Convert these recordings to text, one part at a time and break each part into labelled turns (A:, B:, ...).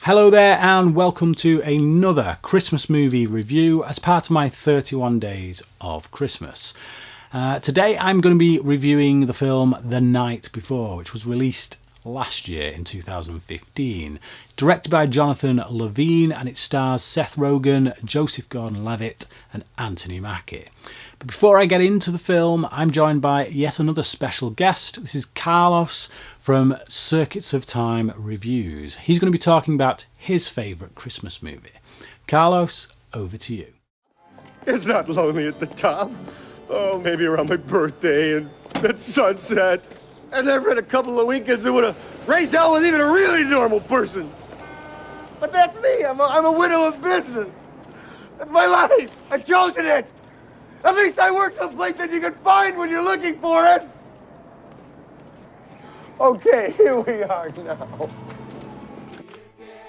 A: Hello there and welcome to another Christmas movie review as part of my 31 Days of Christmas. Today I'm going to be reviewing the film The Night Before, which was released last year in 2015. Directed by Jonathan Levine, and it stars Seth Rogen, Joseph Gordon-Levitt and Anthony Mackie. But before I get into the film, I'm joined by yet another special guest. This is Carlos from Circuits of Time Reviews. He's going to be talking about his favourite Christmas movie. Carlos, over to you.
B: It's not lonely at the top. Oh, maybe around my birthday and at sunset. And then for a couple of weekends it would have raised hell with even a really normal person. But that's me. I'm a widow of business. That's my life. I've chosen it. At least I work someplace that you can find when you're looking for it. Okay, here we are now.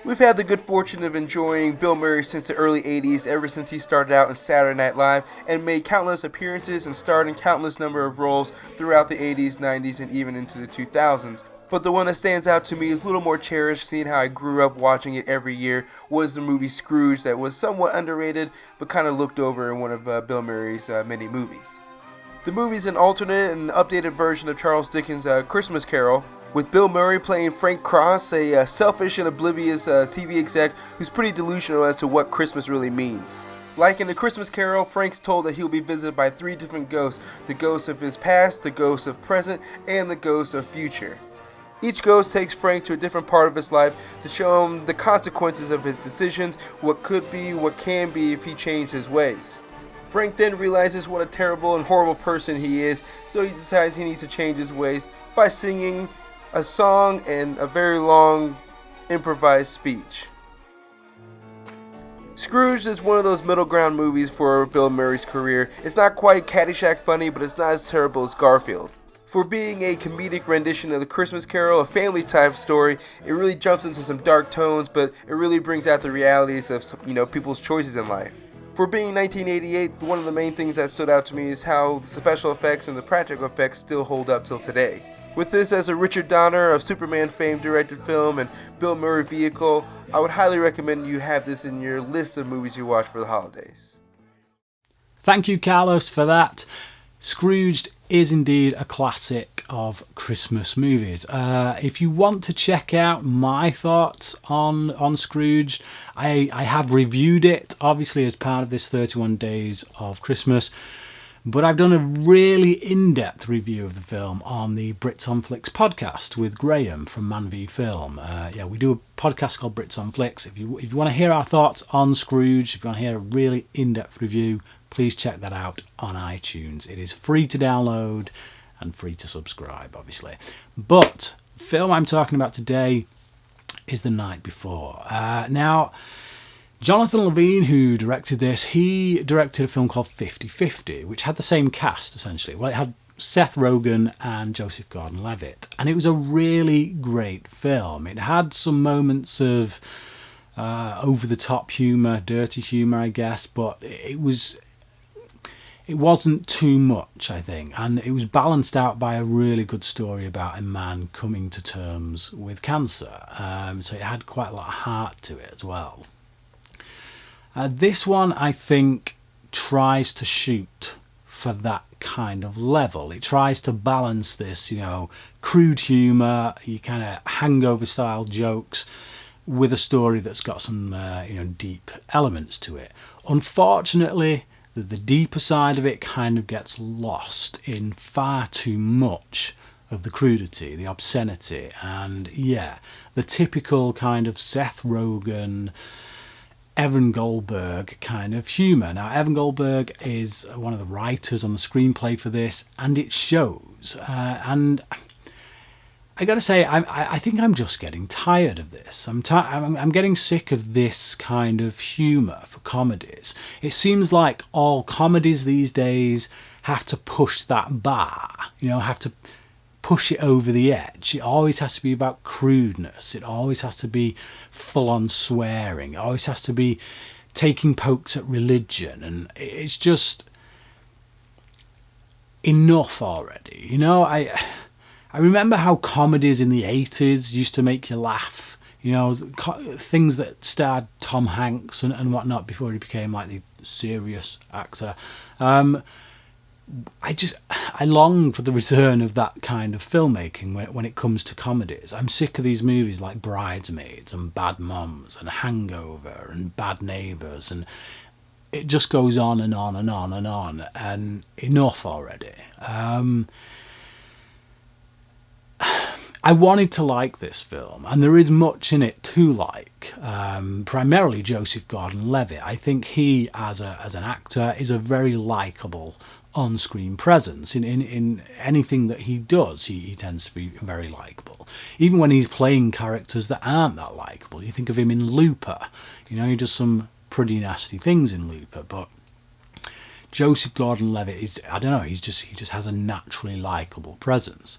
C: We've had the good fortune of enjoying Bill Murray since the early 80s, ever since he started out in Saturday Night Live and made countless appearances and starred in countless number of roles throughout the 80s, 90s, and even into the 2000s. But the one that stands out to me is a little more cherished, seeing how I grew up watching it every year, was the movie Scrooge, that was somewhat underrated but kind of looked over in one of Bill Murray's many movies. The movie is an alternate and updated version of Charles Dickens' Christmas Carol, with Bill Murray playing Frank Cross, a selfish and oblivious TV exec who's pretty delusional as to what Christmas really means. Like in the Christmas Carol, Frank's told that he'll be visited by 3 different ghosts: the ghost of his past, the ghost of present, and the ghost of future. Each ghost takes Frank to a different part of his life to show him the consequences of his decisions, what could be, what can be if he changed his ways. Frank then realizes what a terrible and horrible person he is, so he decides he needs to change his ways by singing a song and a very long improvised speech. Scrooge is one of those middle ground movies for Bill Murray's career. It's not quite Caddyshack funny, but it's not as terrible as Garfield. For being a comedic rendition of the Christmas Carol, a family type story, it really jumps into some dark tones, but it really brings out the realities of, people's choices in life. For being 1988, one of the main things that stood out to me is how the special effects and the practical effects still hold up till today. With this as a Richard Donner of Superman fame directed film and Bill Murray vehicle, I would highly recommend you have this in your list of movies you watch for the holidays.
A: Thank you, Carlos, for that. Scrooged is indeed a classic of Christmas movies. If you want to check out my thoughts on Scrooge, I have reviewed it, obviously, as part of this 31 Days of Christmas. But I've done a really in-depth review of the film on the Brits on Flicks podcast with Graham from Man v Film. We do a podcast called Brits on Flicks. If you want to hear our thoughts on Scrooge, if you want to hear a really in-depth review, please check that out on iTunes. It is free to download and free to subscribe, obviously. But the film I'm talking about today is The Night Before. Now, Jonathan Levine, who directed this, he directed a film called 50/50, which had the same cast, essentially. Well, it had Seth Rogen and Joseph Gordon-Levitt, and it was a really great film. It had some moments of over-the-top humour, dirty humour, I guess, but it wasn't too much, I think, and it was balanced out by a really good story about a man coming to terms with cancer. So it had quite a lot of heart to it as well. This one, I think, tries to shoot for that kind of level. It tries to balance this, crude humour, you kind of hangover-style jokes with a story that's got some, deep elements to it. Unfortunately, the deeper side of it kind of gets lost in far too much of the crudity, the obscenity, and the typical kind of Seth Rogen, Evan Goldberg kind of humour. Now, Evan Goldberg is one of the writers on the screenplay for this, and it shows. And I got to say, I think I'm just getting tired of this. I'm getting sick of this kind of humour for comedies. It seems like all comedies these days have to push that bar, have to push it over the edge. It always has to be about crudeness. It always has to be full-on swearing. It always has to be taking pokes at religion. And it's just enough already. I remember how comedies in the 80s used to make you laugh. You know, things that starred Tom Hanks and whatnot before he became like the serious actor. I long for the return of that kind of filmmaking when it comes to comedies. I'm sick of these movies like Bridesmaids and Bad Moms and Hangover and Bad Neighbours, and it just goes on and on and on and on, and enough already. I wanted to like this film, and there is much in it to like. Primarily Joseph Gordon-Levitt. I think he, as an actor, is a very likeable on-screen presence. In anything that he does, he tends to be very likeable. Even when he's playing characters that aren't that likeable. You think of him in Looper. You know, he does some pretty nasty things in Looper, but Joseph Gordon-Levitt is, I don't know, he just has a naturally likeable presence.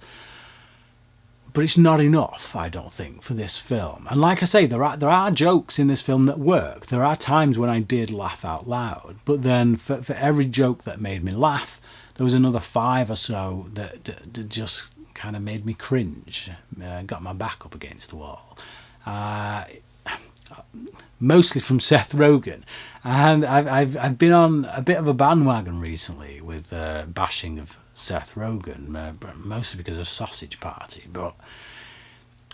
A: But it's not enough, I don't think, for this film. And like I say, there are jokes in this film that work. There are times when I did laugh out loud. But then for every joke that made me laugh, there was another 5 or so that just kind of made me cringe. Got my back up against the wall. Mostly from Seth Rogen. And I've been on a bit of a bandwagon recently with bashing of Seth Rogen, mostly because of Sausage Party, but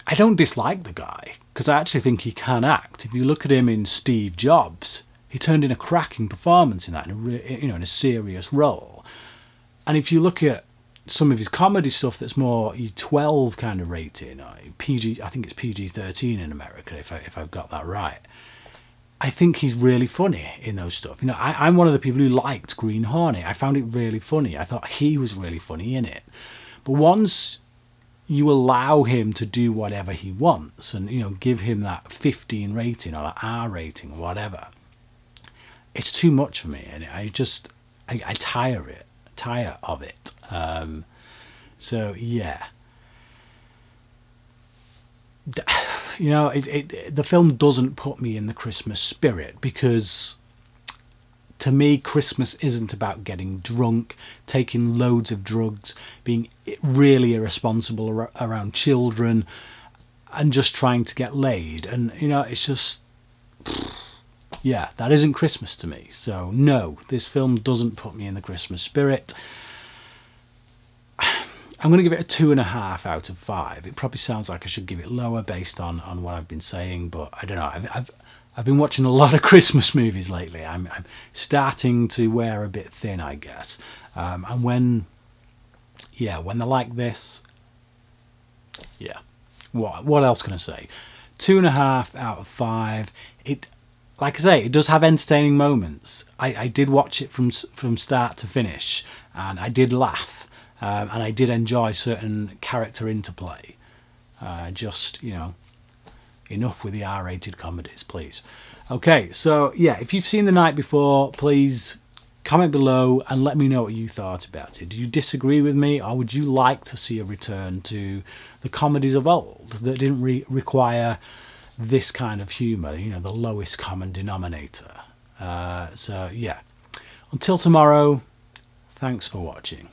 A: I don't dislike the guy because I actually think he can act. If you look at him in Steve Jobs, he turned in a cracking performance in that, in a serious role. And if you look at some of his comedy stuff that's more 12 kind of rating, PG, I think it's PG-13 in America, if I've got that right. I think he's really funny in those stuff. You know, I'm one of the people who liked Green Hornet. I found it really funny. I thought he was really funny in it. But once you allow him to do whatever he wants and, give him that 15 rating or that R rating or whatever, it's too much for me. And I tire of it. So, yeah. The film doesn't put me in the Christmas spirit because to me Christmas isn't about getting drunk, taking loads of drugs, being really irresponsible around children and just trying to get laid. And it's just, yeah, that isn't Christmas to me. So no, this film doesn't put me in the Christmas spirit. I'm going to give it a 2.5 out of 5. It probably sounds like I should give it lower based on what I've been saying, but I don't know. I've been watching a lot of Christmas movies lately. I'm starting to wear a bit thin, I guess. And when they're like this, yeah. What else can I say? 2.5 out of 5. It, like I say, it does have entertaining moments. I did watch it from start to finish, and I did laugh. And I did enjoy certain character interplay. Just, enough with the R-rated comedies, please. Okay, so yeah, if you've seen The Night Before, please comment below and let me know what you thought about it. Do you disagree with me, or would you like to see a return to the comedies of old that didn't require this kind of humour, the lowest common denominator? So yeah, until tomorrow, thanks for watching.